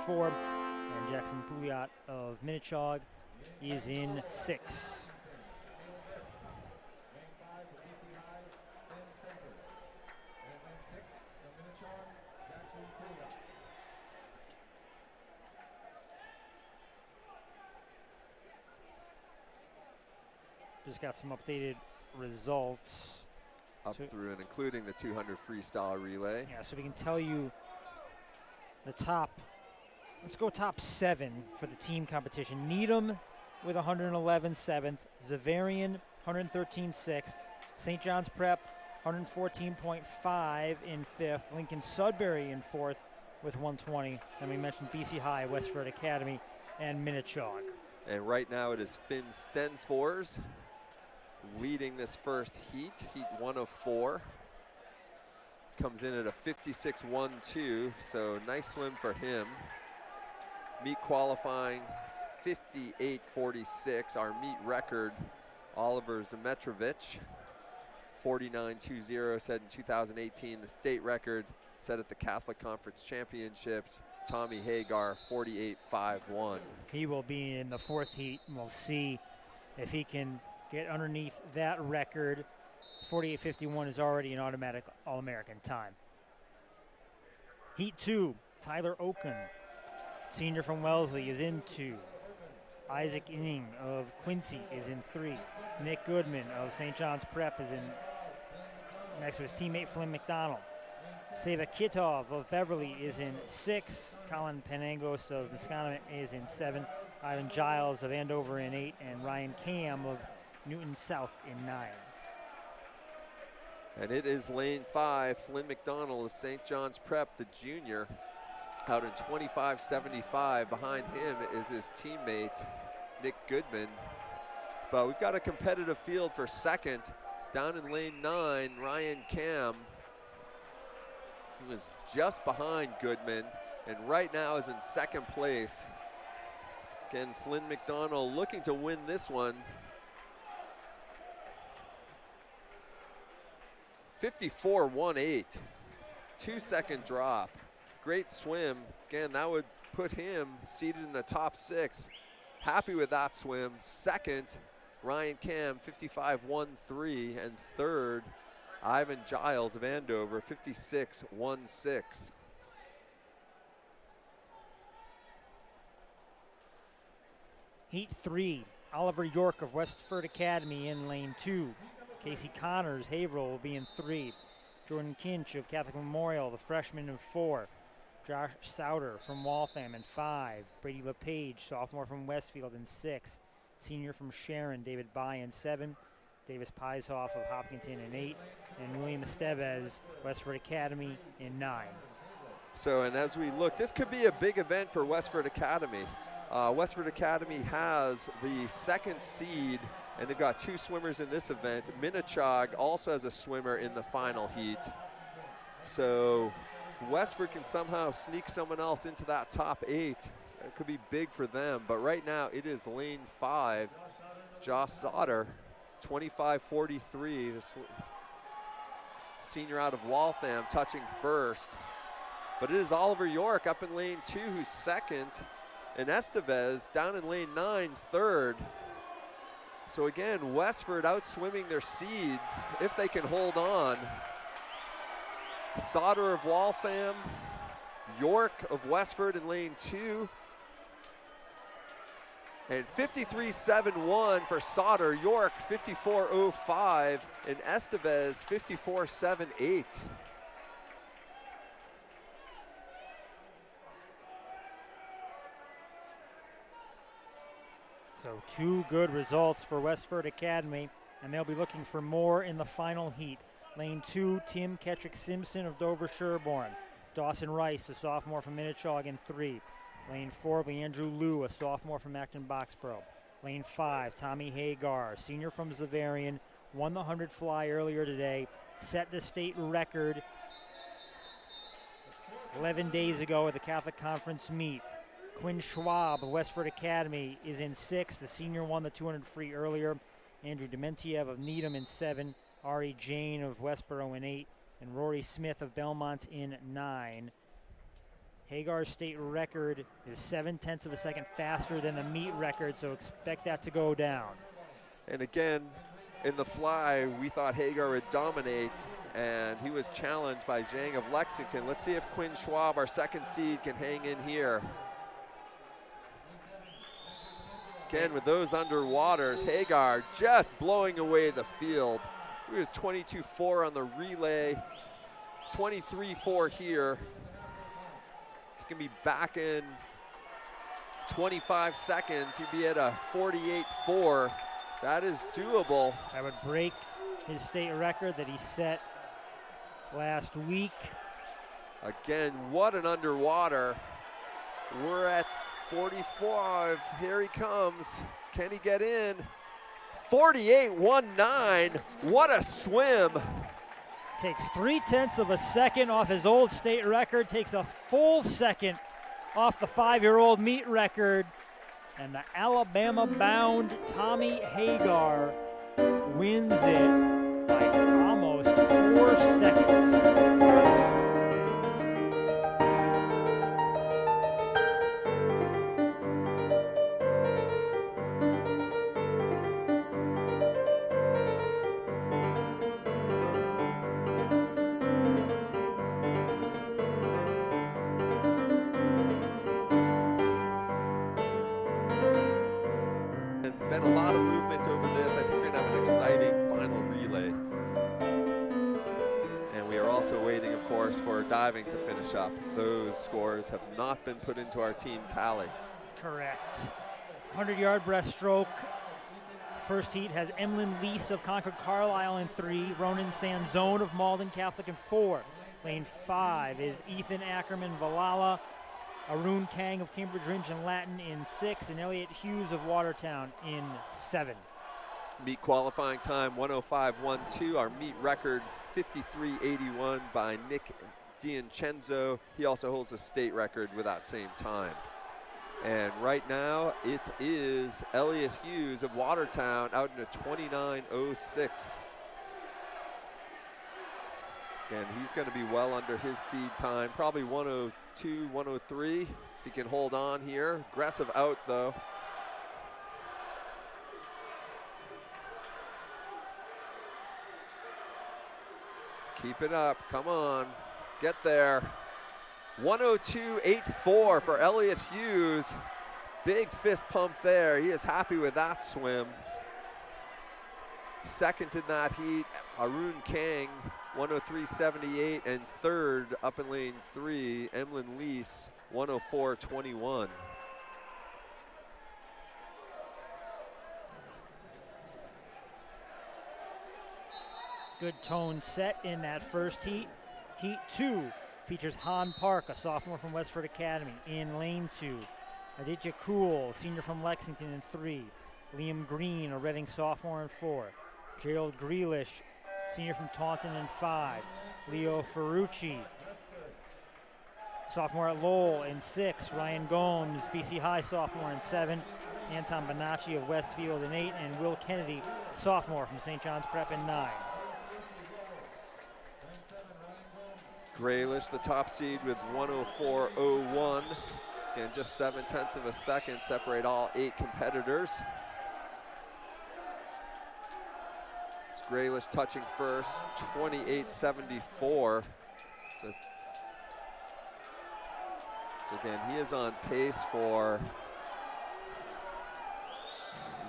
4. And Jackson Pouliot of Minnechaug is in 6. Just got some updated results. Up through and including the 200 freestyle relay. Yeah, so we can tell you the top. Let's go top 7 for the team competition. Needham with 111 7th, Xaverian 113 6th, St. John's Prep 114.5 in 5th, Lincoln Sudbury in 4th with 120. And we mentioned BC High, Westford Academy, and Minnechaug. And right now it is Finn Stenfors leading this first heat 1 of 4. Comes in at a 56.12, so nice swim for him. Meet qualifying 58.46, our meet record. Oliver Zemetrovich 49.20 set in 2018. The state record set at the Catholic Conference Championships. Tommy Hagar 48.51. He will be in the 4th heat, and we'll see if he can get underneath that record. 48.51 is already an automatic All-American time. Heat 2, Tyler Oken, senior from Wellesley, is in 2. Isaac Inning of Quincy is in 3. Nick Goodman of St. John's Prep is in next to his teammate Flynn McDonald. Seva Kitov of Beverly is in 6. Colin Panangos of Muscogee is in 7. Ivan Giles of Andover in 8. And Ryan Cam of Newton South in 9. And it is lane 5, Flynn McDonald of St. John's Prep, the junior, out in 25.75. Behind him is his teammate, Nick Goodman. But we've got a competitive field for second. Down in lane 9, Ryan Cam, who is just behind Goodman, and right now is in second place. Again, Flynn McDonald looking to win this one. 54.18, 2-second drop. Great swim. Again, that would put him seated in the top 6. Happy with that swim. Second, Ryan Cam, 55.13, and third, Ivan Giles of Andover, 56.16. Heat 3, Oliver York of Westford Academy in lane 2. Casey Connors, Haverhill, will be in 3. Jordan Kinch of Catholic Memorial, the freshman, in 4. Josh Souter from Waltham in 5. Brady LePage, sophomore from Westfield, in 6. Senior from Sharon, David By, in 7. Davis Pieshoff of Hopkinton in 8. And William Estevez, Westford Academy, in 9. So, and as we look, this could be a big event for Westford Academy. Westford Academy has the 2nd seed, and they've got 2 swimmers in this event. Minnechaug also has a swimmer in the final heat. So if Westford can somehow sneak someone else into that top 8, it could be big for them. But right now it is lane 5. Josh Sauter, 25.43, the senior out of Waltham, touching first. But it is Oliver York up in lane 2 who's second. And Estevez down in lane 9, third. So again, Westford outswimming their seeds if they can hold on. Sauter of Waltham, York of Westford in lane 2. And 53.71 for Sauter, York 54.05, and Estevez 54.78. So 2 good results for Westford Academy, and they'll be looking for more in the final heat. Lane 2, Tim Kettrick-Simpson of Dover Sherborne. Dawson Rice, a sophomore from Minnechaug, in 3. Lane 4 will be Andrew Liu, a sophomore from Acton Boxborough. Lane 5, Tommy Hagar, senior from Xaverian, won the 100 fly earlier today, set the state record 11 days ago at the Catholic Conference meet. Quinn Schwab of Westford Academy is in 6. The senior won the 200 free earlier. Andrew Dementiev of Needham in 7. Ari Jane of Westboro in 8. And Rory Smith of Belmont in 9. Hagar's state record is 0.7 of a second faster than the meet record, so expect that to go down. And again, in the fly, we thought Hagar would dominate, and he was challenged by Zhang of Lexington. Let's see if Quinn Schwab, our second seed, can hang in here. Again, with those underwaters, Hagar just blowing away the field. He was 22.4 on the relay, 23.4 here. He can be back in 25 seconds. He'd be at a 48.4. That is doable. That would break his state record that he set last week. Again, what an underwater. We're at 45. Here he comes. Can he get in? 48.19. What a swim. Takes 0.3 of a second off his old state record, takes a full second off the 5-year-old meet record, and the Alabama-bound Tommy Hagar wins it by almost 4 seconds. Been a lot of movement over this. I think we're gonna have an exciting final relay. And we are also waiting, of course, for diving to finish up. Those scores have not been put into our team tally. Correct. 100-yard breaststroke. First heat has Emlyn Lease of Concord Carlisle in 3, Ronan Sanzone of Malden Catholic in 4. Lane 5 is Ethan Ackerman Valhalla, Arun Kang of Cambridge Ridge and Latin in 6, and Elliot Hughes of Watertown in 7. Meet qualifying time 105.12. Our meet record 53.81 by Nick D'Incenzo. He also holds a state record with that same time. And right now it is Elliot Hughes of Watertown out in a 29.06. Again, he's going to be well under his seed time, probably 102, 103, if he can hold on here. Aggressive out though. Keep it up, come on, get there. 102.84 for Elliot Hughes. Big fist pump there, he is happy with that swim. Second in that heat, Arun Kang, 103.78, and third up in lane 3, Emlyn Lease, 104.21. Good tone set in that first heat. Heat 2 features Han Park, a sophomore from Westford Academy, in lane 2. Aditya Kool, senior from Lexington, in 3. Liam Green, a Reading sophomore, in 4. Gerald Grealish, senior from Taunton, in 5. Leo Ferrucci, sophomore at Lowell, in 6. Ryan Gomes, BC High sophomore, in 7. Anton Bonacci of Westfield in 8. And Will Kennedy, sophomore from St. John's Prep, in 9. Grealish, the top seed with 104.01. Again, just 0.7 of a second separate all 8 competitors. It's Grealish touching first, 28.74. So again, he is on pace for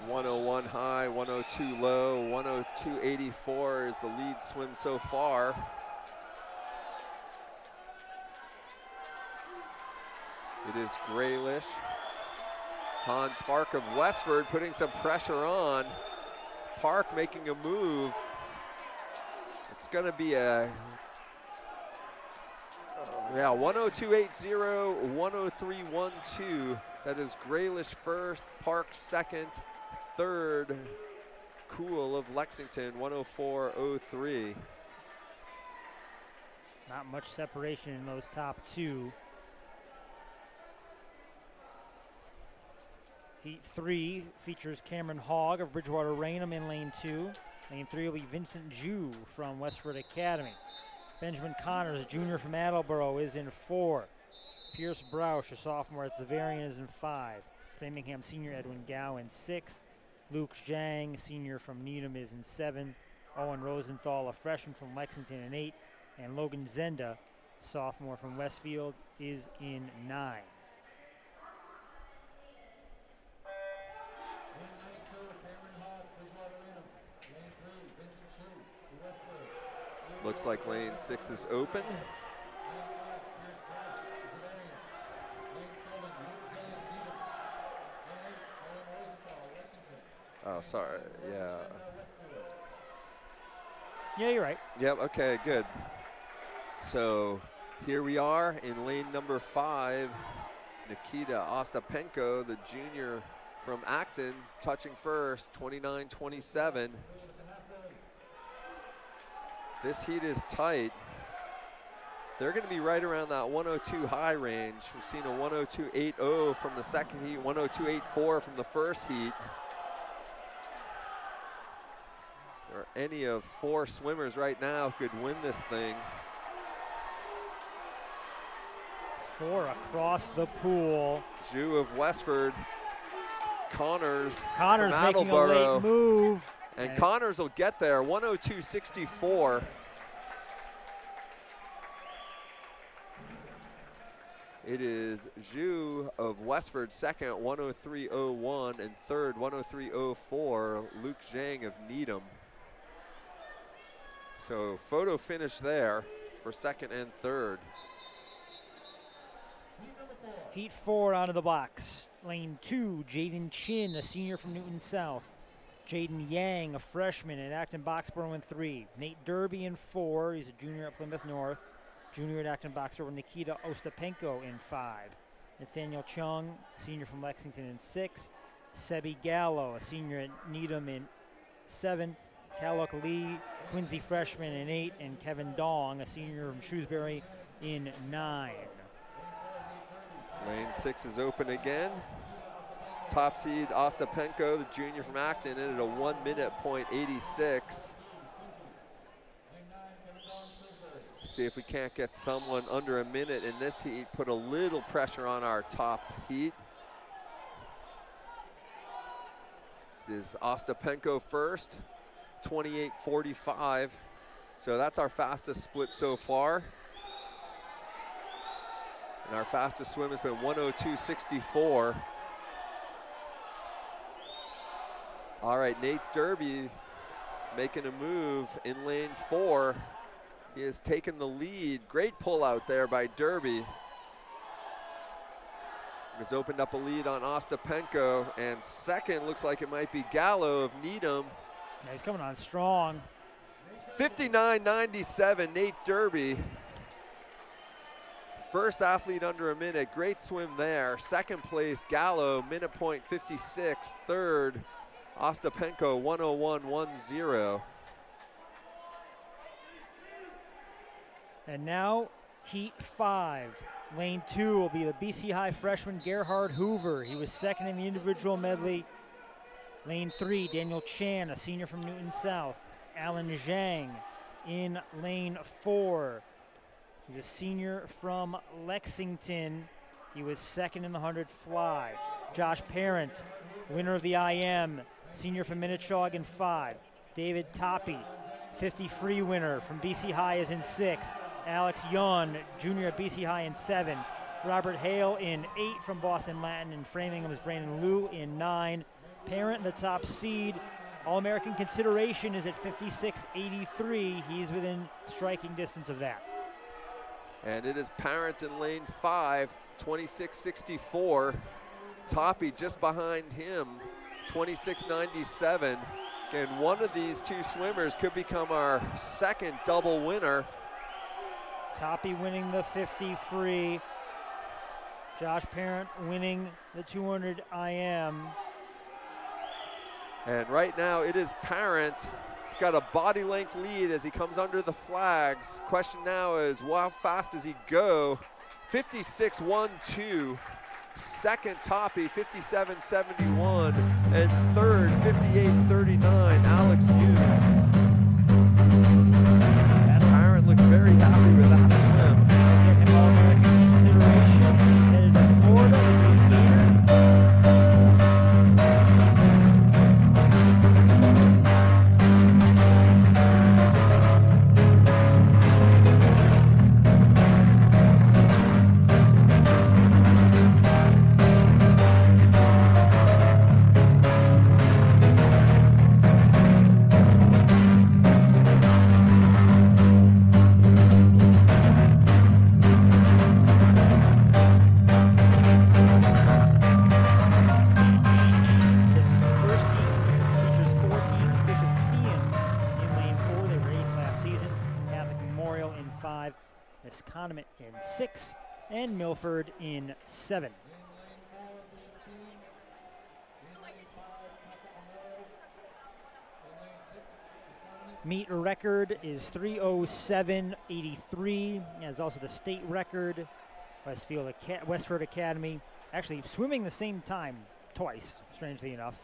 101 high, 102 low, 102.84 is the lead swim so far. It is Grealish. Han Park of Westford putting some pressure on. Park making a move. It's gonna be a, 102.80, 103.12. That is Grealish first, Park second, third, Kool of Lexington, 104.03. Not much separation in those top 2. Heat 3 features Cameron Hogg of Bridgewater Raynham in lane 2. Lane 3 will be Vincent Jew from Westford Academy. Benjamin Connors, a junior from Attleboro, is in 4. Pierce Broush, a sophomore at Zavarian, is in 5. Framingham senior Edwin Gow in 6. Luke Zhang, senior from Needham, is in 7. Owen Rosenthal, a freshman from Lexington, in 8. And Logan Zenda, sophomore from Westfield, is in 9. Looks like lane 6 is open. Oh, sorry, yeah. Yeah, you're right. Yep, okay, good. So here we are in lane number 5. Nikita Ostapenko, the junior from Acton, touching first, 29-27. This heat is tight. They're going to be right around that 102 high range. We've seen a 102.80 from the second heat, 102.84 from the first heat. Or any of 4 swimmers right now could win this thing. 4 across the pool. Zhu of Westford, Connors Connors from making a Attleboro. late move. And Connors will get there, 102.64. It is Zhu of Westford second, 103.01, and third, 103.04, Luke Zhang of Needham. So photo finish there for second and third. Heat 4 out of the box. Lane 2, Jaden Chin, a senior from Newton South. Jaden Yang, a freshman at Acton Boxborough, in 3. Nate Derby in 4. He's a junior at Plymouth North. Junior at Acton Boxborough, Nikita Ostapenko in 5. Nathaniel Chung, senior from Lexington, in 6. Sebi Gallo, a senior at Needham, in 7. Kaluk Lee, Quincy freshman, in 8. And Kevin Dong, a senior from Shrewsbury, in 9. Lane 6 is open again. Top seed Ostapenko, the junior from Acton, in at a 1 minute .86. See if we can't get someone under a minute in this heat, put a little pressure on our top heat. Is Ostapenko first, 28.45. So that's our fastest split so far. And our fastest swim has been 102.64. All right, Nate Derby making a move in lane 4. He has taken the lead. Great pull out there by Derby. Has opened up a lead on Ostapenko, and second looks like it might be Gallo of Needham. Yeah, he's coming on strong. 59.97, Nate Derby. First athlete under a minute, great swim there. Second place, Gallo, minute .56. Third, Ostapenko, 101.10. And now heat 5. Lane 2 will be the BC High freshman Gerhard Hoover. He was second in the individual medley. Lane 3, Daniel Chan, a senior from Newton South. Alan Zhang in lane 4. He's a senior from Lexington. He was second in the 100 fly. Josh Parent, winner of the IM, senior from Minnechaug, in 5. David Topi, 50 free winner from BC High, is in 6. Alex Young, junior at BC High, in 7. Robert Hale in 8 from Boston Latin, and Framingham's Brandon Liu in 9. Parent, the top seed. All-American consideration is at 56.83. He's within striking distance of that. And it is Parent in lane 5, 26.64. Topi just behind him, 26.97. Again, one of these two swimmers could become our second double winner. Topi winning the 50 free. Josh Parent winning the 200 IM. And right now it is Parent. He's got a body length lead as he comes under the flags. Question now is, how fast does he go? 56.12. Second, Topi, 57.71. And third, 58.39, Alex Young. Parent looks very happy with that swim. Get him All-American consideration. 6, and Milford in 7. Meet record is 3:07.83, as also the state record. Westford Academy actually swimming the same time twice, strangely enough.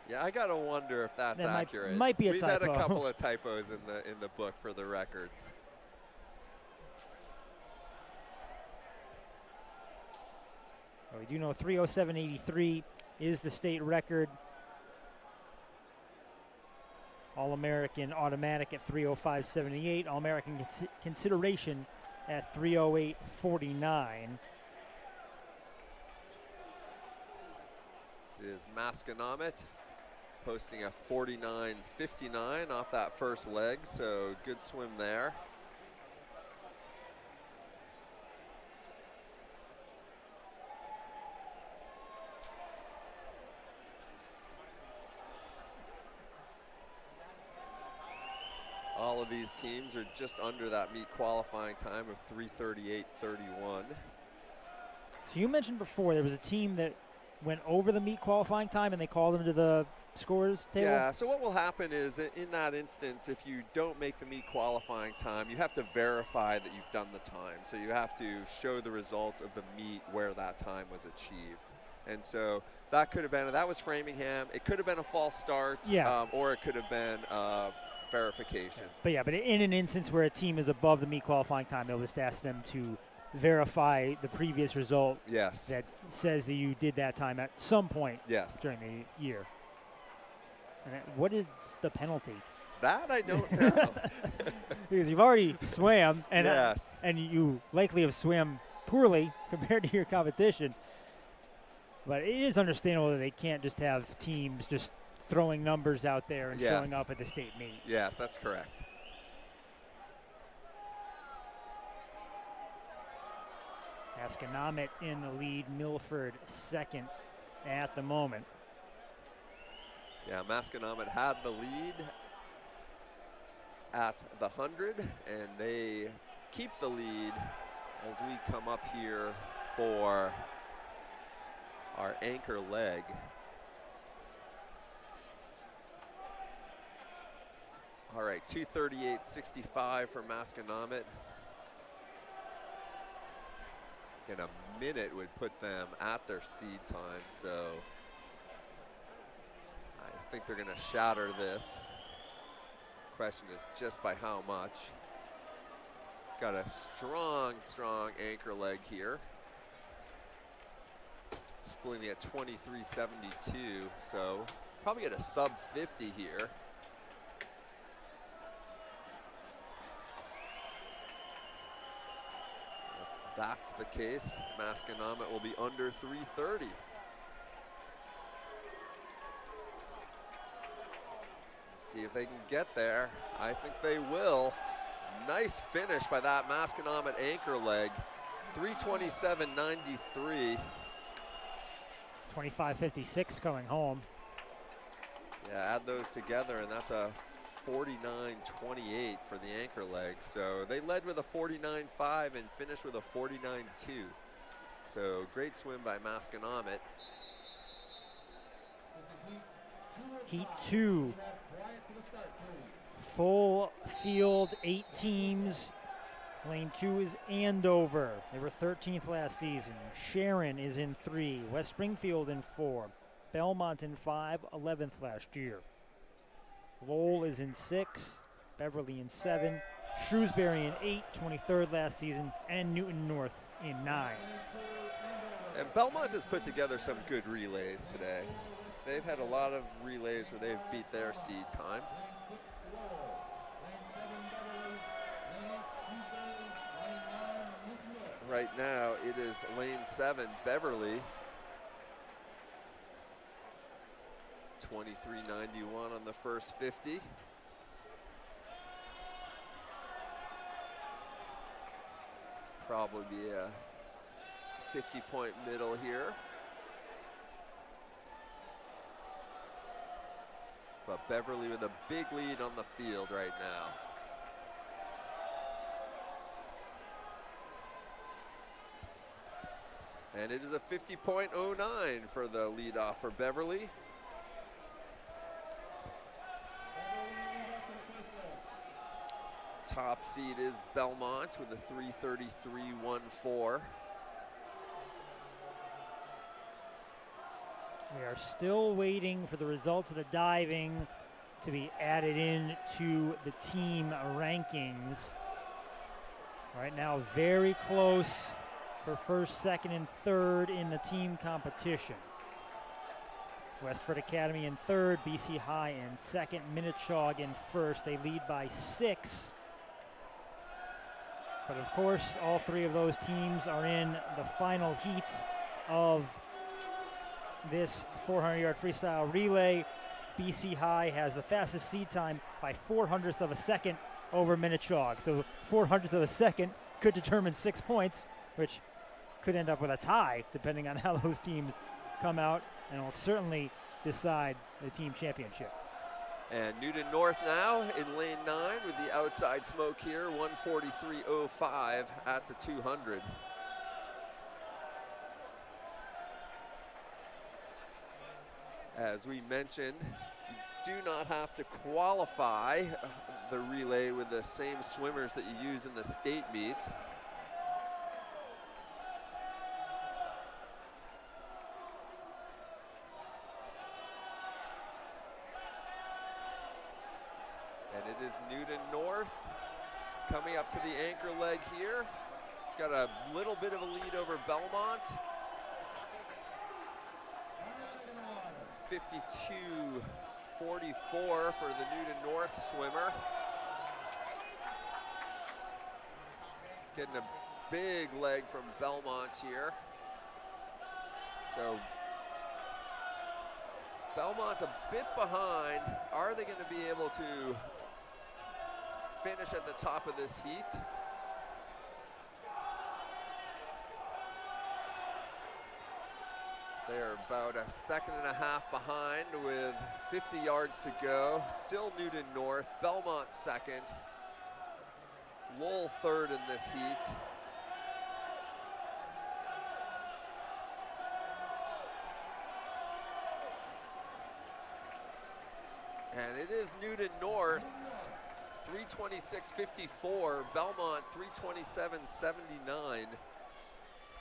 Yeah, I gotta wonder if that's accurate. Might be a We've typo. had a couple of typos in the book for the records. Well, we do know 3:07.83 is the state record. All-American automatic at 3:05.78. All-American consideration at 3:08.49. It is Masconomet posting a 49.59 off that first leg, so good swim there. All of these teams are just under that meet qualifying time of 3:38.31. So you mentioned before there was a team that went over the meet qualifying time and they called them to the scores table? Yeah, so what will happen is in that instance, if you don't make the meet qualifying time, you have to verify that you've done the time. So you have to show the results of the meet where that time was achieved. And so that could have been, that was Framingham. It could have been a false start, yeah. Or it could have been verification. But in an instance where a team is above the meet qualifying time, they'll just ask them to verify the previous result. Yes. That says that you did that time at some point. Yes. During the year. And what is the penalty? That I don't know. Because you've already swam, and yes. And you likely have swam poorly compared to your competition. But it is understandable that they can't just have teams just throwing numbers out there and showing up at the state meet. Yes, that's correct. Masconomet in the lead, Milford second at the moment. Yeah, Masconomet had the lead at the 100, and they keep the lead as we come up here for our anchor leg. All right, 2:38.65 for Masconomet. In a minute would put them at their seed time, so I think they're gonna shatter this. Question is just by how much. Got a strong anchor leg here. Splitting at 23.72, so probably at a sub 50 here. If that's the case, Masconomet will be under 3:30. See if they can get there. I think they will. Nice finish by that Masconomet anchor leg. 3:27.93. 25.56 going home. Yeah, add those together, and that's a 49.28 for the anchor leg. So they led with a 49.5 and finished with a 49.2. So great swim by Masconomet. Heat 2. Full field, 8 teams. Lane 2 is Andover. They were 13th last season. Sharon is in 3. West Springfield in 4. Belmont in 5, 11th last year. Lowell is in 6. Beverly in 7. Shrewsbury in 8, 23rd last season. And Newton North in 9. And Belmont has put together some good relays today. They've had a lot of relays where they've beat their seed time. Right now, it is lane 7, Beverly. 23.91 on the first 50. Probably be a 50-point middle here. But Beverly with a big lead on the field right now. And it is a 50.09 for the leadoff for Beverly. Top seed is Belmont with a 3:33.14. We are still waiting for the results of the diving to be added in to the team rankings. Right now, very close for first, second, and third in the team competition. Westford Academy in third, BC High in second, Minnechaug in first. They lead by 6. But of course, all 3 of those teams are in the final heat of this 400-yard freestyle relay. BC High has the fastest seed time by 0.04 of a second over Minnechaug. So 0.04 of a second could determine 6 points, which could end up with a tie depending on how those teams come out, and will certainly decide the team championship. And Newton North now in lane 9 with the outside smoke here, 1:43.05 at the 200. As we mentioned, you do not have to qualify the relay with the same swimmers that you use in the state meet. And it is Newton North coming up to the anchor leg here. Got a little bit of a lead over Belmont. 52:44 for the Newton North swimmer. Getting a big leg from Belmont here. So Belmont a bit behind. Are they going to be able to finish at the top of this heat? They're about 1.5 seconds behind with 50 yards to go. Still Newton North, Belmont second. Lowell third in this heat. And it is Newton North, 3:26.54, Belmont 3:27.79.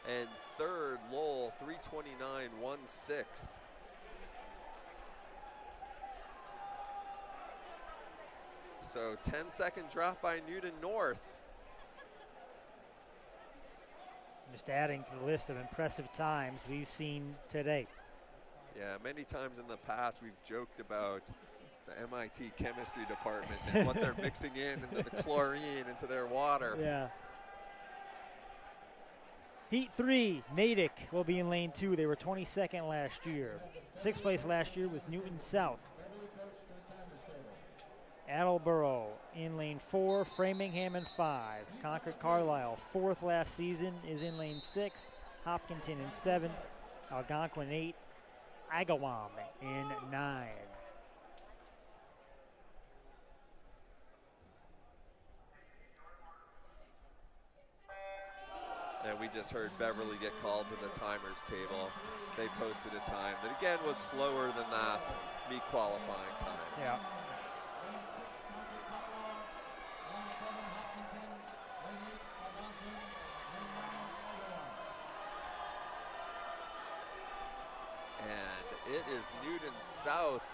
And third, Lowell, 3:29.16. So 10-second drop by Newton North. Just adding to the list of impressive times we've seen today. Yeah, many times in the past we've joked about the MIT chemistry department and what they're mixing in into the chlorine into their water. Yeah. Heat 3, Natick will be in lane 2. They were 22nd last year. 6th place last year was Newton South. Attleboro in lane 4, Framingham in 5. Concord Carlisle, 4th last season, is in lane 6. Hopkinton in 7. Algonquin 8. Agawam in 9. And we just heard Beverly get called to the timers table. They posted a time that again was slower than that meet qualifying time. Yeah. And it is Newton South,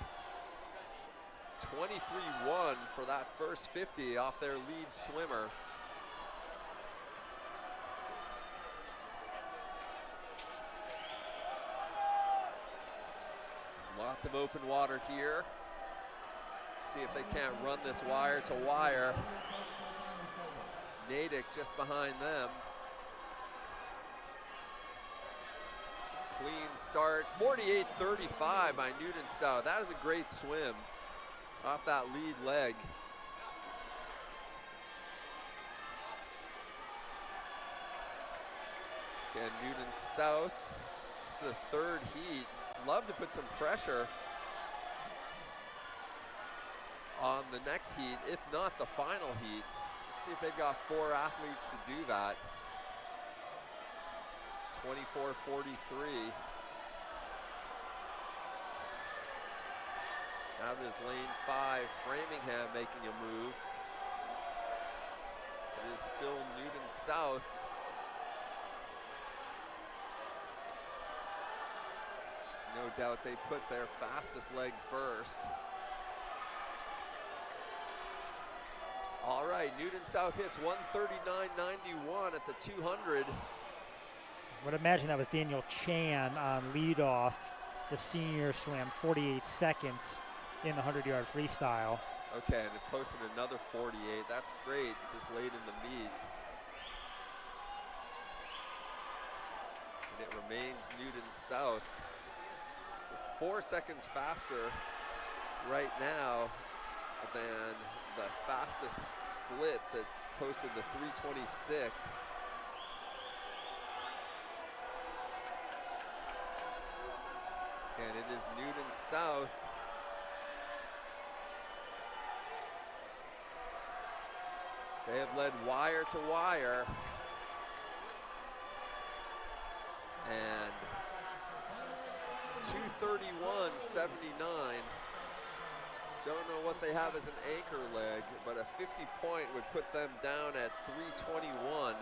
23-1 for that first 50 off their lead swimmer. Lots of open water here. See if they can't run this wire to wire. Natick just behind them. Clean start, 48.35 by Newton South. That is a great swim off that lead leg. Again, Newton South, this is the third heat. Love to put some pressure on the next heat, if not the final heat. Let's see if they've got 4 athletes to do that. 24-43. Out is lane 5, Framingham making a move. It is still Newton South. There's no doubt they put their fastest leg first. All right, Newton South hits 139.91 at the 200. I would imagine that was Daniel Chan on leadoff. The senior swam 48 seconds in the 100-yard freestyle. Okay, and it posted another 48. That's great this late in the meet. And it remains Newton South. 4 seconds faster right now than the fastest split that posted the 326. And it is Newton South they have led wire to wire, and 231.79. Don't know what they have as an anchor leg, but a 50 point would put them down at 321.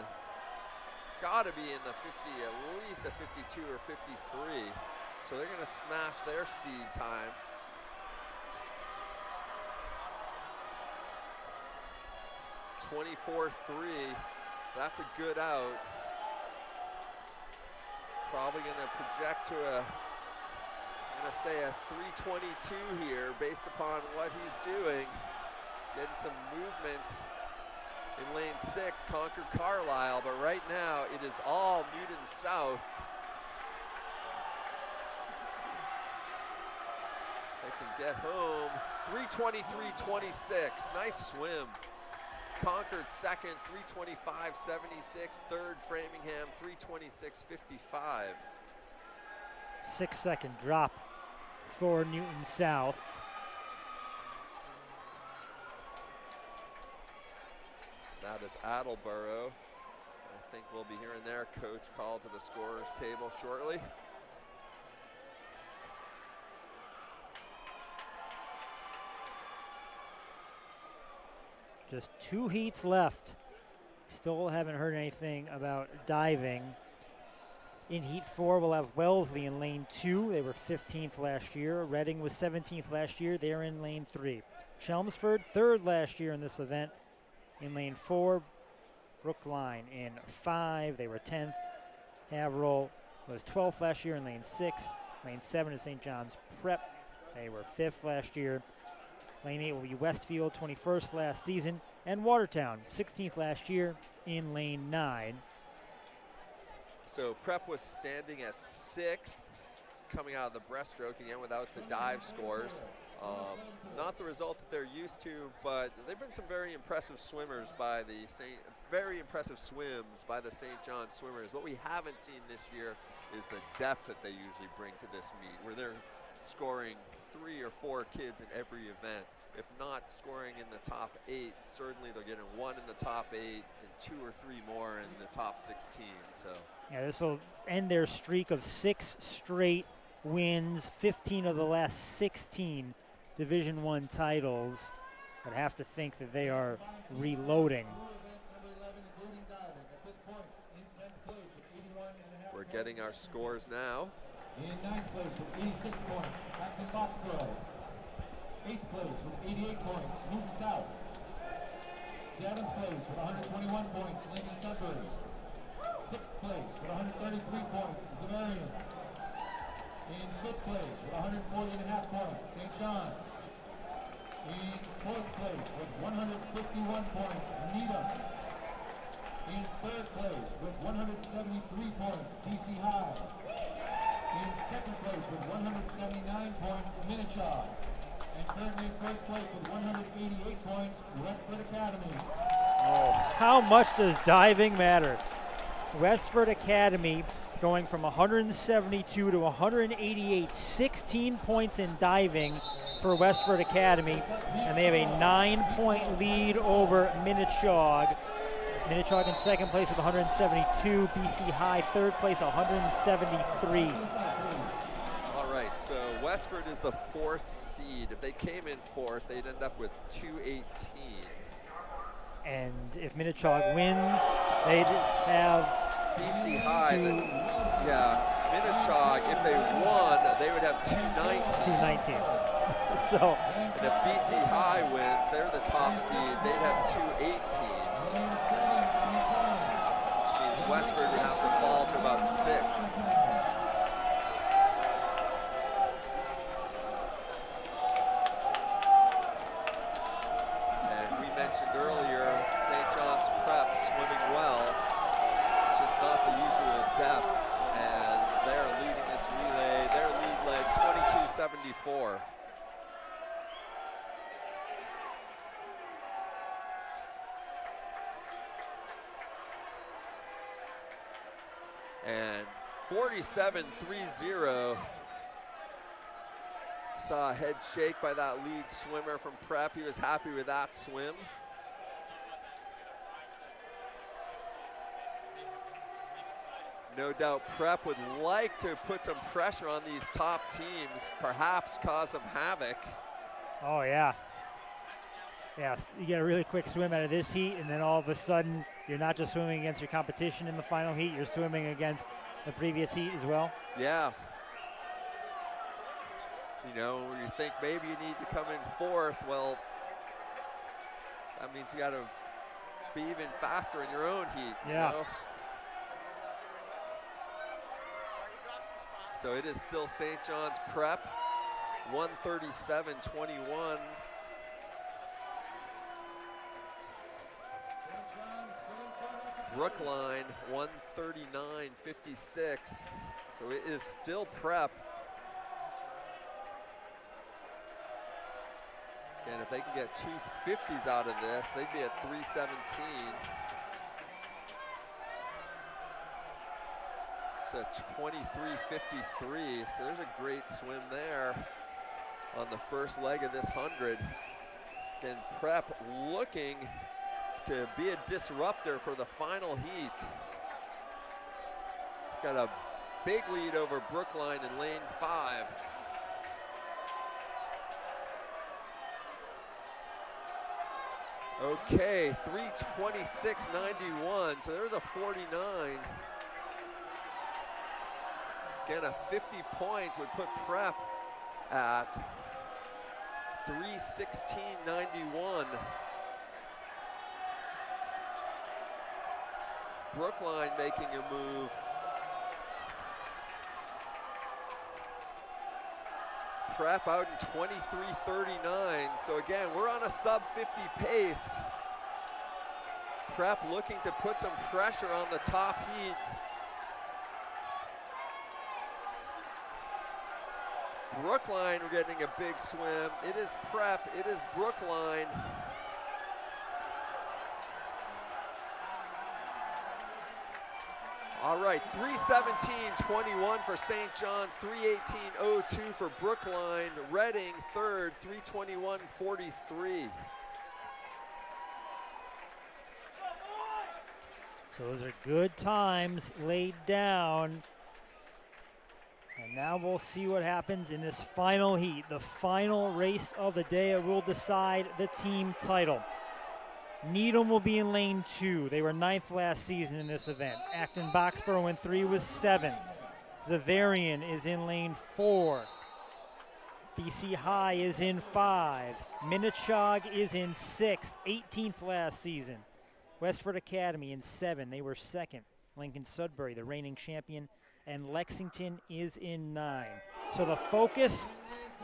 Gotta be in the 50, at least a 52 or 53. So they're gonna smash their seed time. .24.3, so that's a good out. Probably gonna project to I'm gonna say a 322 here based upon what he's doing. Getting some movement in lane 6, Concord Carlisle, but right now it is all Newton South. They can get home. 323.26, nice swim. Concord second, 325.76. Third, Framingham, 326.55. 6-second drop for Newton South. That is Attleboro. I think we'll be hearing their coach call to the scorer's table shortly. Just 2 heats left. Still haven't heard anything about diving. In Heat 4, we'll have Wellesley in lane 2. They were 15th last year. Reading was 17th last year. They're in lane 3. Chelmsford, 3rd last year in this event, in lane 4. Brookline in 5. They were 10th. Haverhill was 12th last year in lane 6. Lane 7 is St. John's Prep. They were 5th last year. Lane 8 will be Westfield, 21st last season, and Watertown, 16th last year, in lane 9. So Prep was standing at 6th, coming out of the breaststroke, again without the dive scores. Not the result that they're used to, but they've been some very impressive swimmers by the very impressive swims by the St. John's swimmers. What we haven't seen this year is the depth that they usually bring to this meet, where they're scoring 3 or 4 kids in every event. If not scoring in the top 8, certainly they're getting 1 in the top 8 and 2 or 3 more in the top 16. So yeah, this will end their streak of 6 straight wins, 15 of the last 16 Division I titles. I'd have to think that they are reloading. We're getting our scores now. In 9th place with 86 points, Acton Boxborough. 8th place with 88 points, Newton South. 7th place with 121 points, Lincoln Sudbury. 6th place with 133 points, Zamarian. In 5th place with 140.5 points, St. John's. In 4th place with 151 points, Needham. In 3rd place with 173 points, BC High. In 2nd place with 179 points, Minnechaug. And currently in 1st place with 188 points, Westford Academy. Oh, how much does diving matter? Westford Academy going from 172 to 188, 16 points in diving for Westford Academy, and they have a 9-point lead over Minnechaug. Minnechaug in second place with 172. BC High third place, 173. All right, so Westford is the 4th seed. If they came in 4th, they'd end up with 218. And if Minnechaug wins, they'd have BC High, Minnechaug, if they won, they would have 219. 219. So, and if BC High wins, they're the top seed, they'd have 218. Which means Westford would have to fall to about 6th. And we mentioned earlier, St. John's Prep swimming well, just not the usual depth, and they're leading this relay. Their lead leg 22:74. And 47:30. Saw a head shake by that lead swimmer from Prep. He was happy with that swim. No doubt Prep would like to put some pressure on these top teams, perhaps cause some havoc. oh yeah. Yeah, you get a really quick swim out of this heat, and then all of a sudden, you're not just swimming against your competition in the final heat, you're swimming against the previous heat as well. Yeah. You know, you think maybe you need to come in 4th. Well, that means you got to be even faster in your own heat. Yeah. You know? So it is still St. John's Prep, 137-21. Brookline, 139.56. So it is still Prep. And if they can get 250s out of this, they'd be at 317. So 23:53. So there's a great swim there on the first leg of this 100. Again, Prep looking to be a disruptor for the final heat. Got a big lead over Brookline in lane 5. Okay, 3:26.91, so there's a 49. Again, a 50 points would put Prep at 3:16.91. Brookline making a move. Prep out in 23:39. So again, we're on a sub 50 pace. Prep looking to put some pressure on the top heat. Brookline, we're getting a big swim. It is Prep, it is Brookline. All right, 3:17.21 for St. John's, 3:18.02 for Brookline. Reading third, 3:21.43. So those are good times laid down. And now we'll see what happens in this final heat, the final race of the day. It will decide the team title. Needham will be in lane 2. They were 9th last season in this event. Acton Boxborough in 3 was 7th. Zavarian is in lane 4. BC High is in 5. Minnechaug is in 6th, 18th last season. Westford Academy in 7. They were 2nd. Lincoln Sudbury, the reigning champion, and Lexington is in 9. So the focus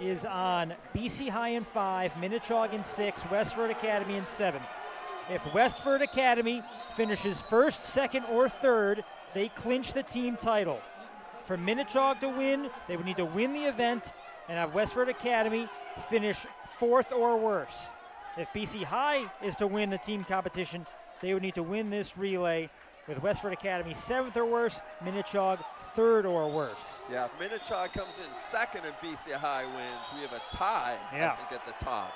is on BC High in 5, Minnechaug in 6, Westford Academy in 7. If Westford Academy finishes 1st, 2nd, or 3rd, they clinch the team title. For Minnechaug to win, they would need to win the event and have Westford Academy finish 4th or worse. If BC High is to win the team competition, they would need to win this relay with Westford Academy 7th or worse, Minnechaug 3rd or worse. Yeah, if Minnechaug comes in 2nd and BC High wins, we have a tie, I think, at the top.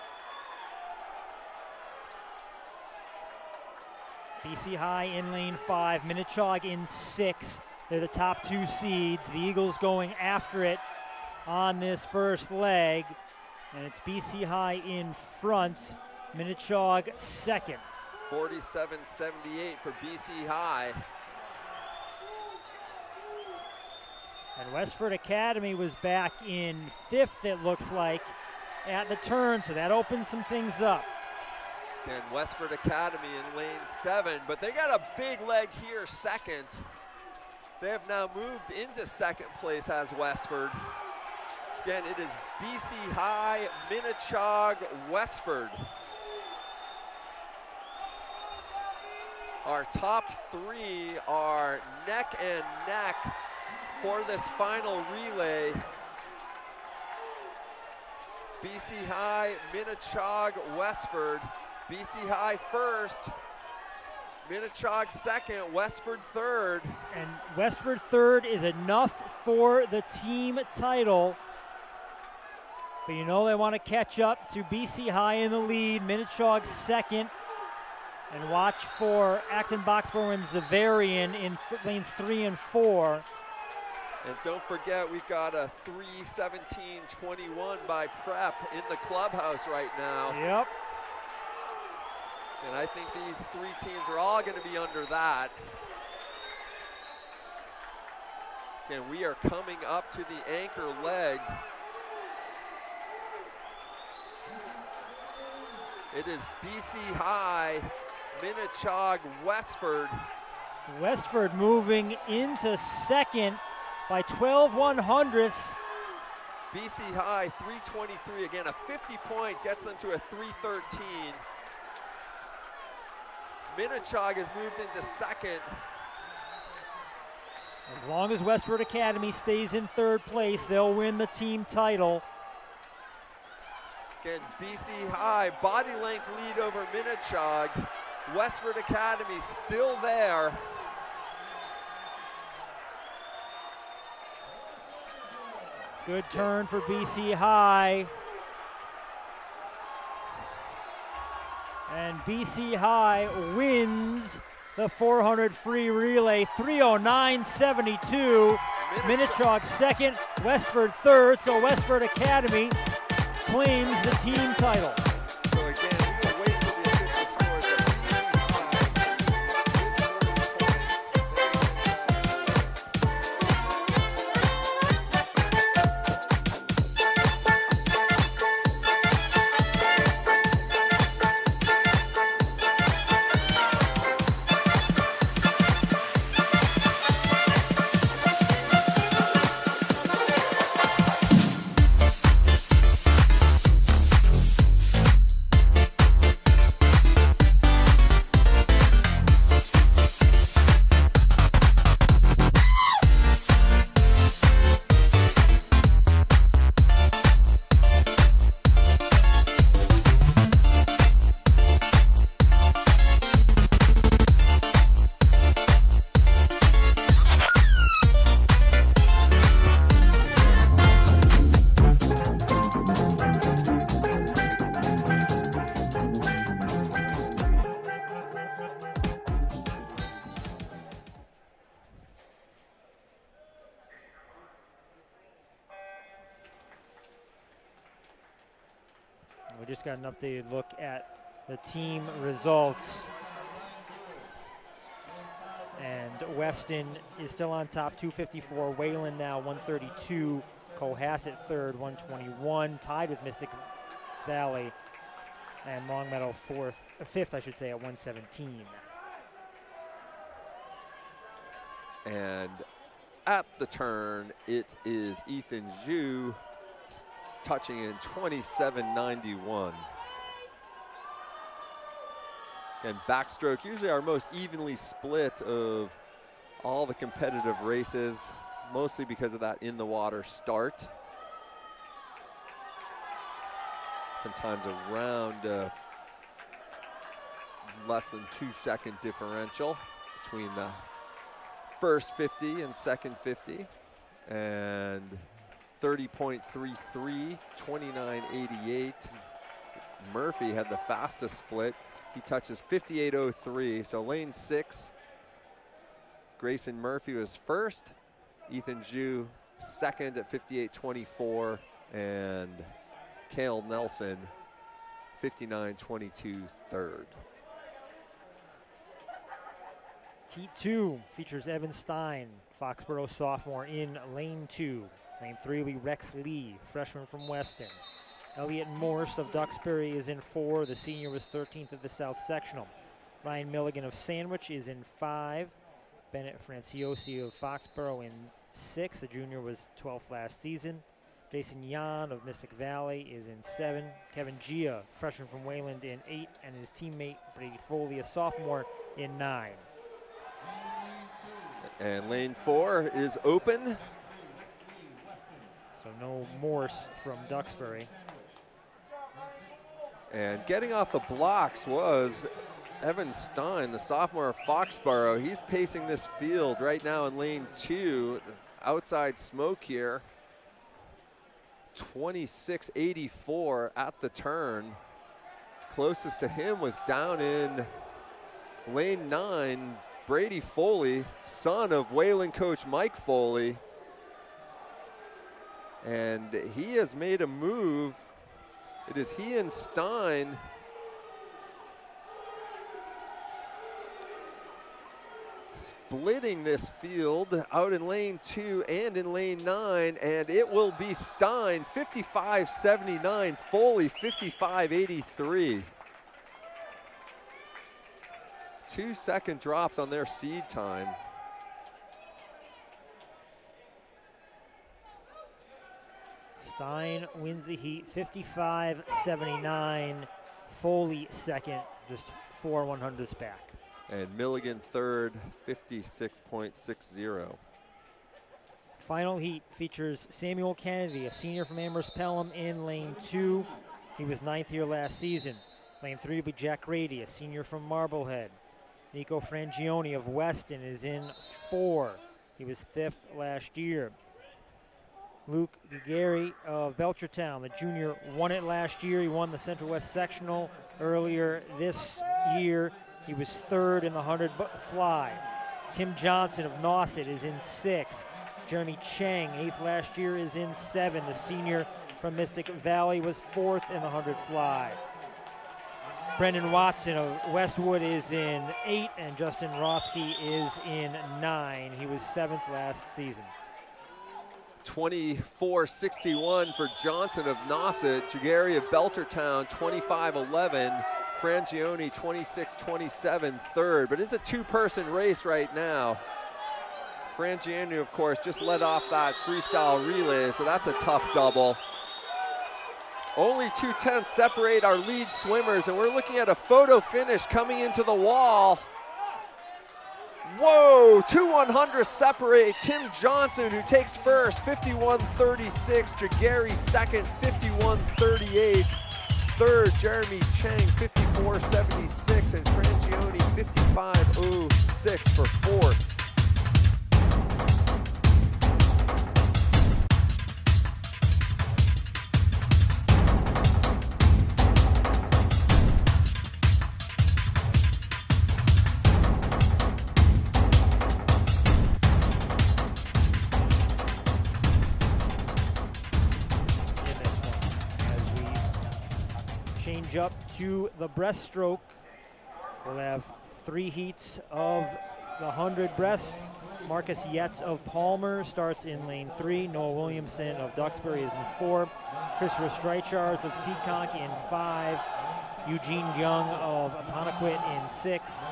BC High in lane 5, Minnechaug in 6. They're the top 2 seeds. The Eagles going after it on this first leg. And it's BC High in front, Minnechaug second. 47-78 for BC High. And Westford Academy was back in 5th, it looks like, at the turn, so that opens some things up. Again, Westford Academy in lane 7, but they got a big leg here, second. They have now moved into second place, has Westford. Again, it is BC High, Minnechaug, Westford. Our top 3 are neck and neck for this final relay. BC High, Minnechaug, Westford. BC High first, Minnechaug second, Westford third. And Westford third is enough for the team title. But you know they want to catch up to BC High in the lead, Minnechaug second. And watch for Acton Boxborough and Zavarian in lanes 3 and 4. And don't forget, we've got a 3:17:21 by Prep in the clubhouse right now. Yep. And I think these 3 teams are all going to be under that. Again, we are coming up to the anchor leg. It is BC High, Minnechaug, Westford. Westford moving into second by 12/100ths. BC High 3:23, again a 50-point gets them to a 3:13. Minnechaug has moved into second. As long as Westford Academy stays in third place, they'll win the team title. Again, BC High, body length lead over Minnechaug. Westford Academy still there. Good turn for BC High. And BC High wins the 400 free relay, 3:09.72. Minnechaug second, Westford third, so Westford Academy claims the team title. So again, we will wait for the official scores. We just got an updated look at the team results. And Weston is still on top, 254. Wayland now 132. Cohasset third, 121. Tied with Mystic Valley. And Longmeadow fifth, I should say, at 117. And at the turn, it is Ethan Zhu touching in 27.91. And backstroke, usually our most evenly split of all the competitive races, mostly because of that in the water start. Oftentimes around less than 2-second differential between the first 50 and second 50. And 30.33, 29.88. Murphy had the fastest split. He touches 58.03. So lane 6, Grayson Murphy was first. Ethan Zhu second at 58.24. And Kale Nelson 59.22 third. Heat 2 features Evan Stein, Foxborough sophomore, in lane 2. Lane 3 will be Rex Lee, freshman from Weston. Elliot Morse of Duxbury is in 4. The senior was 13th at the South Sectional. Ryan Milligan of Sandwich is in 5. Bennett Franciosi of Foxborough in 6. The junior was 12th last season. Jason Yan of Mystic Valley is in 7. Kevin Gia, freshman from Wayland, in 8. And his teammate Brady Foley, a sophomore, in 9. And lane 4 is open. So no Morse from Duxbury. And getting off the blocks was Evan Stein, the sophomore of Foxborough. He's pacing this field right now in lane 2. Outside smoke here. 26.84 at the turn. Closest to him was down in lane 9, Brady Foley, son of Wayland coach Mike Foley. And he has made a move. It is he and Stein splitting this field out in lane 2 and in lane 9, and it will be Stein 55.79, Foley 55.83. 2-second drops on their seed time. Stein wins the heat 55.79. Foley second, just 4 100ths back. And Milligan third, 56.60. Final heat features Samuel Kennedy, a senior from Amherst Pelham, in lane 2. He was 9th here last season. Lane 3 will be Jack Grady, a senior from Marblehead. Nico Frangioni of Weston is in 4. He was 5th last year. Luke Giguere of Belchertown, the junior, won it last year. He won the Central West Sectional earlier this year. He was 3rd in the 100 fly. Tim Johnson of Nauset is in 6. Jeremy Chang, 8th last year, is in 7. The senior from Mystic Valley was 4th in the 100 fly. Brendan Watson of Westwood is in 8, and Justin Rothke is in 9. He was 7th last season. 24.61 for Johnson of Nauset. Giguere of Belchertown, 25.11. Frangioni, 26.27, 3rd. But it's a two-person race right now. Frangioni, of course, just led off that freestyle relay, so that's a tough double. Only 2/10 separate our lead swimmers, and we're looking at a photo finish coming into the wall. Whoa, 2 100 separate. Tim Johnson, who takes first, 51.36. Giguere second, 51.38. Third, Jeremy Chang, 54.76. And Frangioni, 55.06 for fourth. Up to the breaststroke. We'll have 3 heats of the 100 breast. Marcus Yetz of Palmer starts in lane 3. Noah Williamson of Duxbury is in 4. Christopher Streichars of Seekonk in 5. Eugene Young of Apponequet in 6.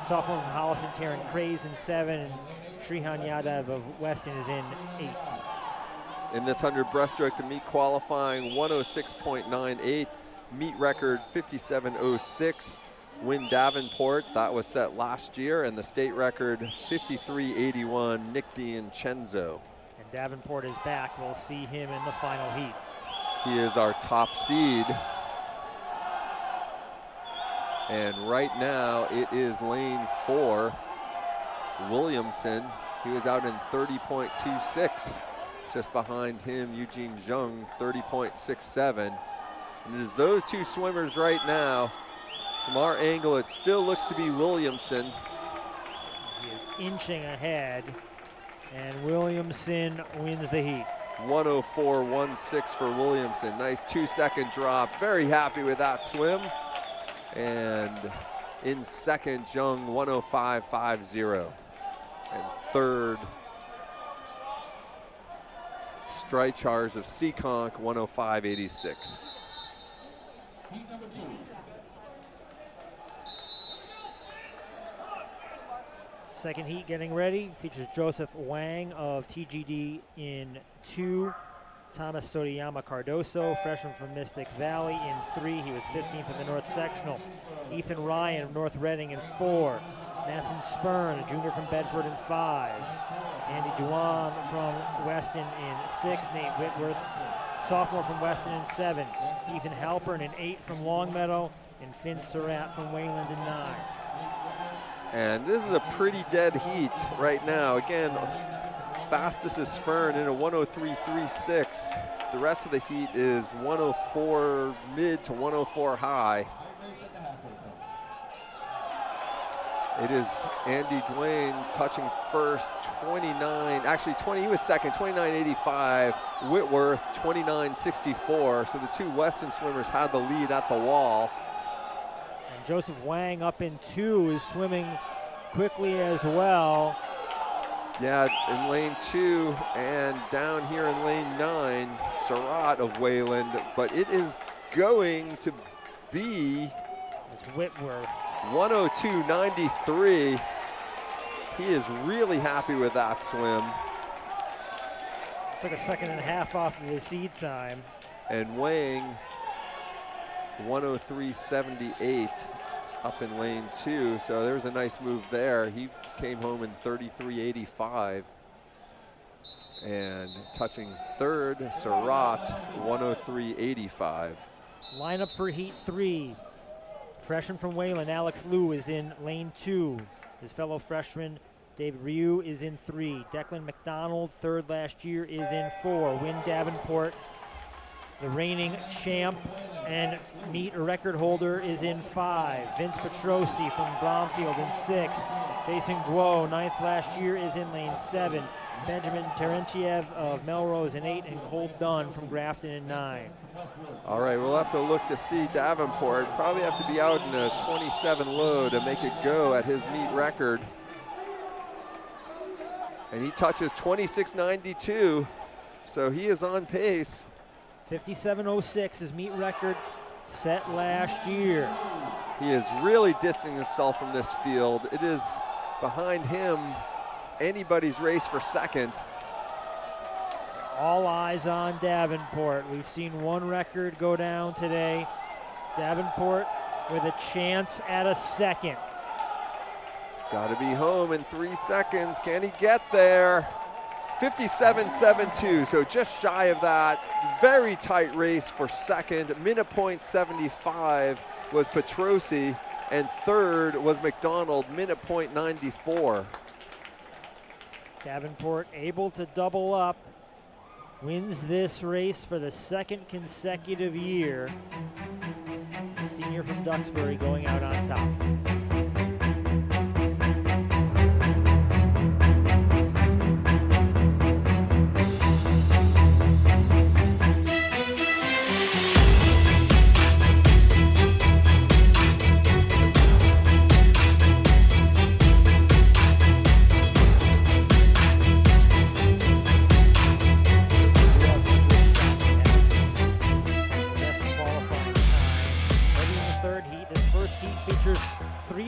Sophomore from Hollis and Taryn Craze in 7. And Srihan Yadav of Weston is in 8. In this 100 breaststroke, to meet qualifying 106.98. Meet record 57.06. Win Davenport, that was set last year, and the state record 53.81. Nick D'Incenzo. And Davenport is back. We'll see him in the final heat. He is our top seed. And right now it is lane 4. Williamson, he was out in 30.26. Just behind him, Eugene Jung, 30.67. And it is those two swimmers right now From our angle, it still looks to be Williamson. He is inching ahead, and Williamson wins the heat. 104.16 for Williamson. Nice 2-second drop. Very happy with that swim. And in second, Jung 105.50. And third, Streichars of Seekonk 105.86. Heat number 2. Second heat getting ready. Features Joseph Wang of TGD in 2. Thomas Soriyama Cardoso, freshman from Mystic Valley, in 3. He was 15th in the North Sectional. Ethan Ryan of North Reading in 4. Matson Spurn, a junior from Bedford, in 5. Andy Duan from Weston in 6. Nate Whitworth, sophomore from Weston, in 7. Ethan Halpern in 8 from Longmeadow, and Finn Surratt from Wayland in 9. And this is a pretty dead heat right now. Again, fastest is Spurn in a 103.36. The rest of the heat is 104 mid to 104 high. It is Andy Dwayne touching first, 20, he was second, 29.85. Whitworth, 29.64. So the two Weston swimmers had the lead at the wall. And Joseph Wang up in 2 is swimming quickly as well. Yeah, in lane 2 and down here in lane 9, Surratt of Wayland, but it is going to be It's Whitworth. 102.93. He is really happy with that swim. Took a second and a half off of the seed time. And Wang, 103.78 up in lane 2. So there's a nice move there. He came home in 33.85. And touching third, Surratt, 103.85. Lineup for heat 3. Freshman from Wayland, Alex Liu, is in lane 2. His fellow freshman, David Ryu, is in 3. Declan McDonald, third last year, is in 4. Win Davenport, the reigning champ and meet record holder, is in 5. Vance Petrossi from Bromfield in 6. Jason Guo, ninth last year, is in lane 7. Benjamin Terentiev of Melrose in 8, and Cole Dunn from Grafton in 9. All right, we'll have to look to see Davenport. Probably have to be out in a 27 low to make it go at his meet record. And he touches 26.92, so he is on pace. 57.06, his meet record set last year. He is really distancing himself from this field. It is behind him anybody's race for second. All eyes on Davenport. We've seen one record go down today. Davenport with a chance at a second. It's got to be home in 3 seconds. Can he get there? 57.72, so just shy of that. Very tight race for second. Minute point 75 was Petrossi, and third was McDonald, minute point 94. Davenport able to double up, wins this race for the second consecutive year. The senior from Duxbury going out on top.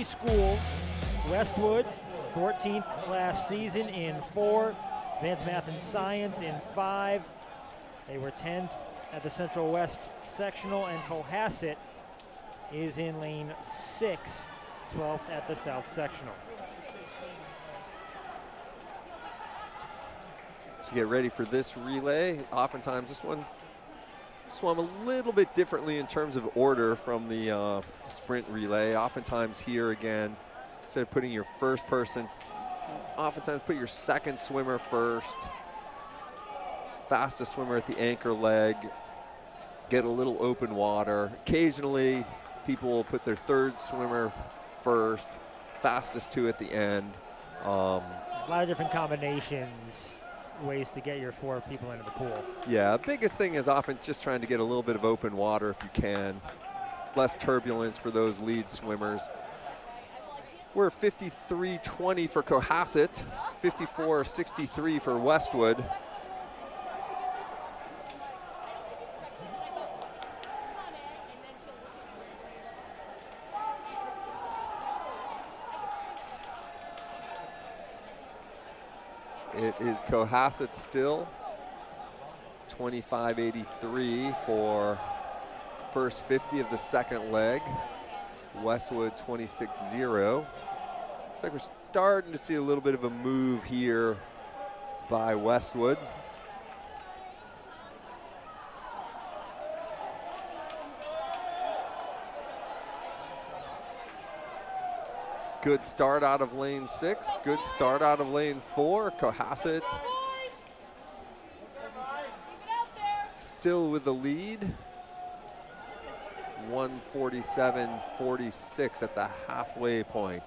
Schools. Westwood, 14th last season in 4. Advanced Math and Science in 5. They were 10th at the Central West Sectional, and Cohasset is in lane 6, 12th at the South Sectional. To get ready for this relay, oftentimes this one swum a little bit differently in terms of order from the sprint relay. Oftentimes here again, instead of putting your first person, oftentimes put your second swimmer first. Fastest swimmer at the anchor leg. Get a little open water. Occasionally people will put their third swimmer first, fastest two at the end. A lot of different combinations, ways to get your 4 people into the pool. Yeah, biggest thing is often just trying to get a little bit of open water if you can. Less turbulence for those lead swimmers. We're 53-20 for Cohasset, 54-63 for Westwood. It is Cohasset still, 25-83 for first 50 of the second leg. Westwood 26-0. Looks like we're starting to see a little bit of a move here by Westwood. Good start out of lane 6, good start out of lane 4. Cohasset still with the lead. 147-46 at the halfway point.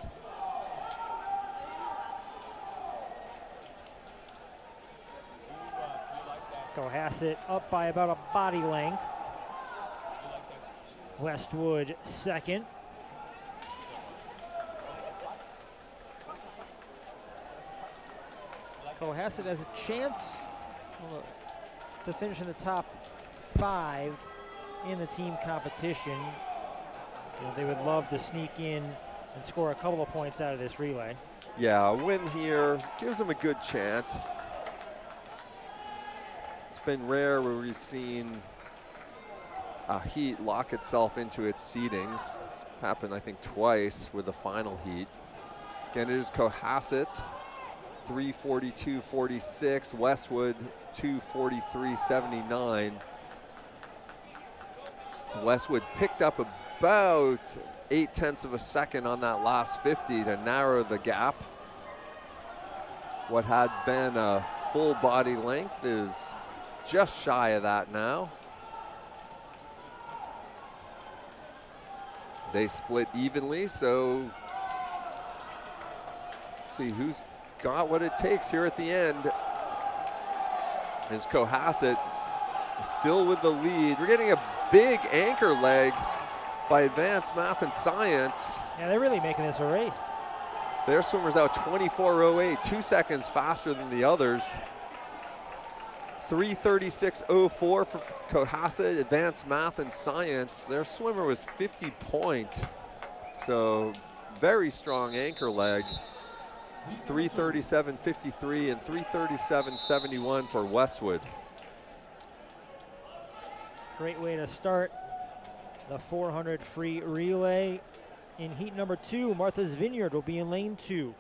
Cohasset up by about a body length. Westwood second. Cohasset has a chance to finish in the top 5 in the team competition. You know, they would love to sneak in and score a couple of points out of this relay. Yeah, a win here gives them a good chance. It's been rare where we've seen a heat lock itself into its seedings. It's happened, I think, twice with the final heat. Again, it is Cohasset, 342.46, Westwood 243.79. Westwood picked up about 0.8 of a second on that last 50 to narrow the gap. What had been a full body length is just shy of that now. They split evenly, so let's see who's got what it takes here at the end. Is Cohasset still with the lead. We're getting a big anchor leg by Advanced Math and Science. Yeah, they're really making this a race. Their swimmer's out 24.08, 2 seconds faster than the others. 336.04 for Cohasset. Advanced Math and Science, their swimmer was 50 point. So very strong anchor leg. 337.53 and 337.71 for Westwood. Great way to start the 400 free relay. In heat number 2, Martha's Vineyard will be in lane 2.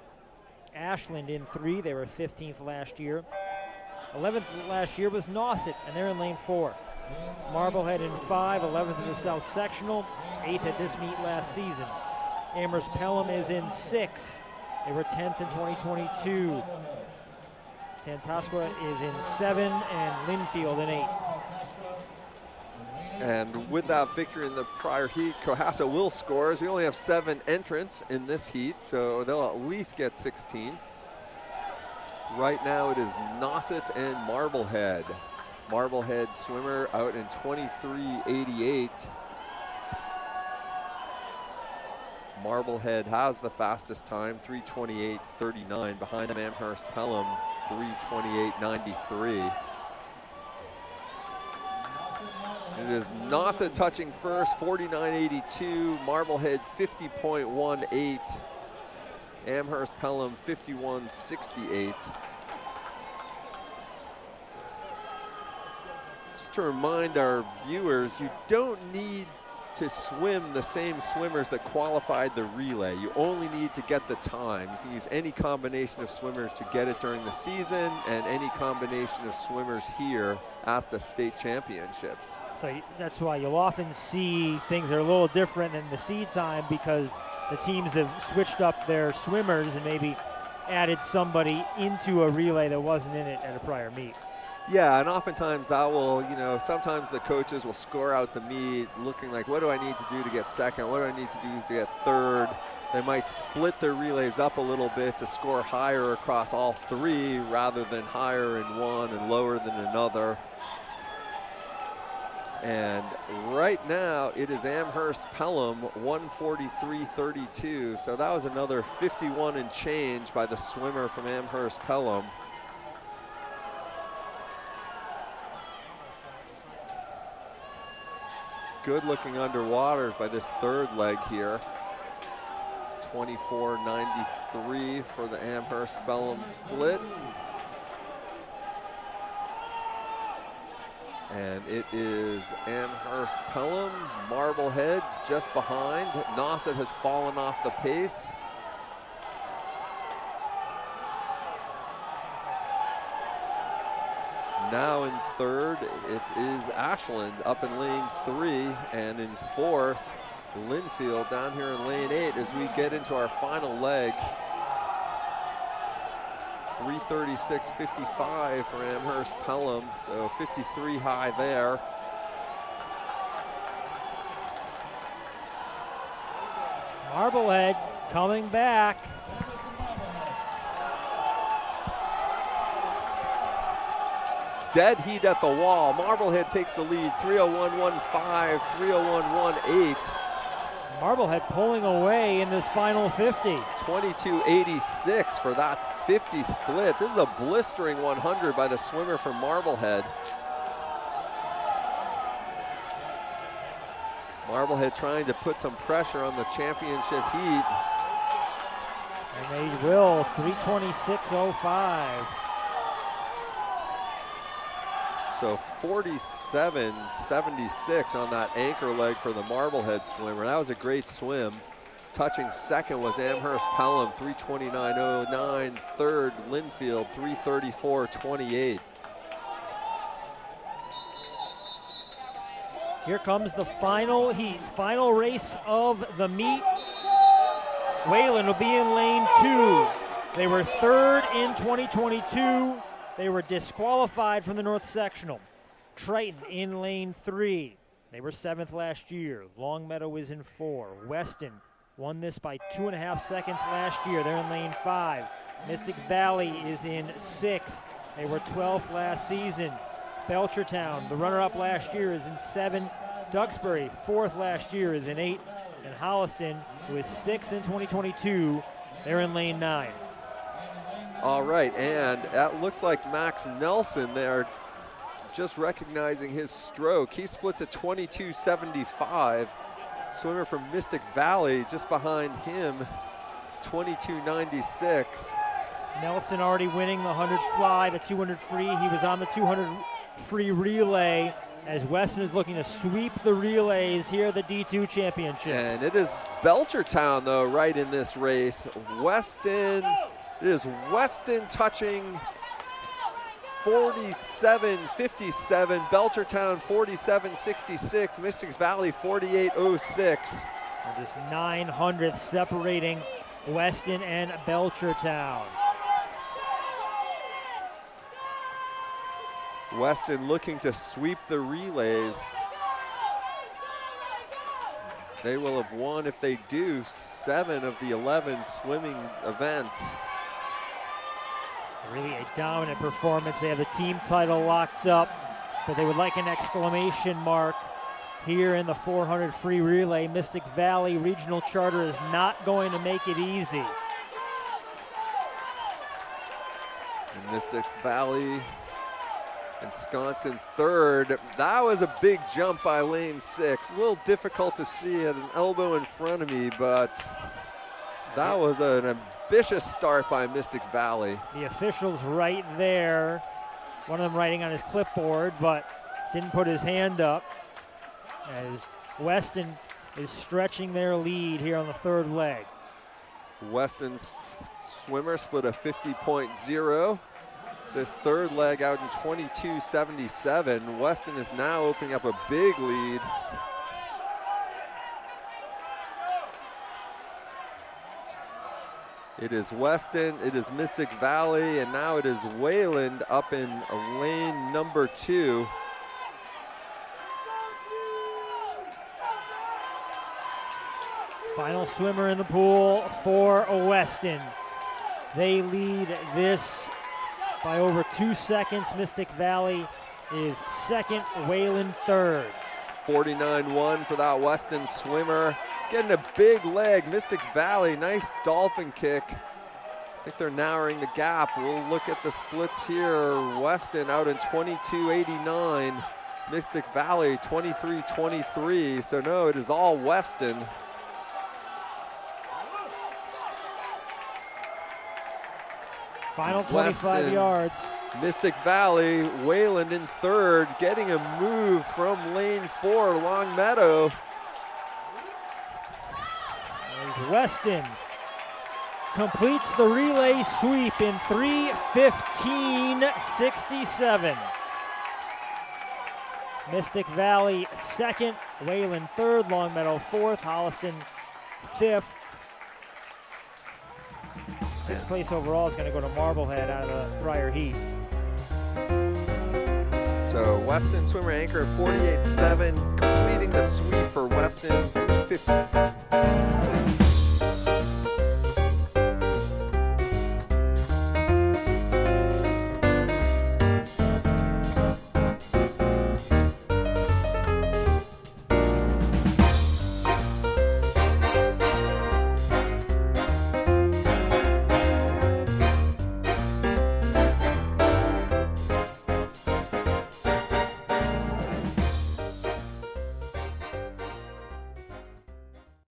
Ashland in 3, they were 15th last year. 11th last year was Nauset, and they're in lane 4. Marblehead in 5, 11th in the South Sectional, 8th at this meet last season. Amherst Pelham is in 6. They were 10th in 2022. Tantascwa is in 7, and Linfield in 8. And with that victory in the prior heat, Cohasset will score, as we only have 7 entrants in this heat, so they'll at least get 16th. Right now it is Nauset and Marblehead. Marblehead swimmer out in 23.88. Marblehead has the fastest time, 3:28.39. Behind them, Amherst Pelham, 3:28.93. It is Nauset touching first, 49.82. Marblehead, 50.18. Amherst Pelham, 51.68. Just to remind our viewers, you don't need to swim the same swimmers that qualified the relay. You only need to get the time. You can use any combination of swimmers to get it during the season, and any combination of swimmers here at the state championships. So that's why you'll often see things that are a little different than the seed time, because the teams have switched up their swimmers and maybe added somebody into a relay that wasn't in it at a prior meet. Yeah, and oftentimes that will, sometimes the coaches will score out the meet looking like, what do I need to do to get second? What do I need to do to get third? They might split their relays up a little bit to score higher across all three rather than higher in one and lower than another. And right now it is Amherst Pelham 143.32. So that was another 51 and change by the swimmer from Amherst Pelham. Good looking underwaters by this third leg here. 24.93 for the Amherst Pelham split. And it is Amherst Pelham, Marblehead just behind. Nauset has fallen off the pace. Now in third, it is Ashland up in lane 3, and in fourth, Linfield down here in lane 8 as we get into our final leg. 3:36.55 for Amherst Pelham, so 53 high there. Marblehead coming back. Dead heat at the wall. Marblehead takes the lead, 3:01.15, 3:01.18. Marblehead pulling away in this final 50. 22.86 for that 50 split. This is a blistering 100 by the swimmer from Marblehead. Marblehead trying to put some pressure on the championship heat. And they will, 3:26.05. So 47.76 on that anchor leg for the Marblehead swimmer. That was a great swim. Touching second was Amherst Pelham, 3:29.09. Third, Linfield, 3:34.28. Here comes the final heat, final race of the meet. Wayland will be in lane 2. They were third in 2022. They were disqualified from the North Sectional. Triton in lane 3. They were 7th last year. Longmeadow is in 4. Weston won this by 2.5 seconds last year. They're in lane 5. Mystic Valley is in 6. They were 12th last season. Belchertown, the runner-up last year, is in 7. Duxbury, 4th last year, is in 8. And Holliston, who is 6th in 2022, they're in lane 9. All right, and that looks like Max Nelson there, just recognizing his stroke. He splits at 22.75. Swimmer from Mystic Valley just behind him, 22.96. Nelson already winning the 100 fly, the 200 free. He was on the 200 free relay as Weston is looking to sweep the relays here at the D2 Championship. And it is Belchertown, though, right in this race. Weston, it is Weston touching 47.57, Belchertown 47.66, Mystic Valley 48.06. And just 900 separating Weston and Belchertown. Weston looking to sweep the relays. They will have won, if they do, 7 of the 11 swimming events. Really a dominant performance. They have the team title locked up, but they would like an exclamation mark here in the 400 free relay. Mystic Valley Regional Charter is not going to make it easy. And Mystic Valley ensconced third. That was a big jump by lane 6. It's a little difficult to see at an elbow in front of me, but that was an ambitious start by Mystic Valley. The officials right there, one of them writing on his clipboard, but didn't put his hand up, as Weston is stretching their lead here on the third leg. Weston's swimmer split a 50.0. This third leg out in 22.77. Weston is now opening up a big lead. It is Weston, it is Mystic Valley, and now it is Wayland up in lane number 2. Final swimmer in the pool for Weston. They lead this by over 2 seconds. Mystic Valley is second, Wayland third. 49-1 for that Weston swimmer. Getting a big leg, Mystic Valley, nice dolphin kick. I think they're narrowing the gap. We'll look at the splits here. Weston out in 22.89. Mystic Valley 23.23. So no, it is all Weston. Final 25 Weston, yards. Mystic Valley, Wayland in third, getting a move from lane 4, Long Meadow. As Weston completes the relay sweep in 3:15.67. Mystic Valley second, Wayland third, Long Meadow fourth, Holliston fifth. Sixth place overall is going to go to Marblehead out of the prior heat. So Weston swimmer anchor at 48.7, completing the sweep for Weston, 3:50.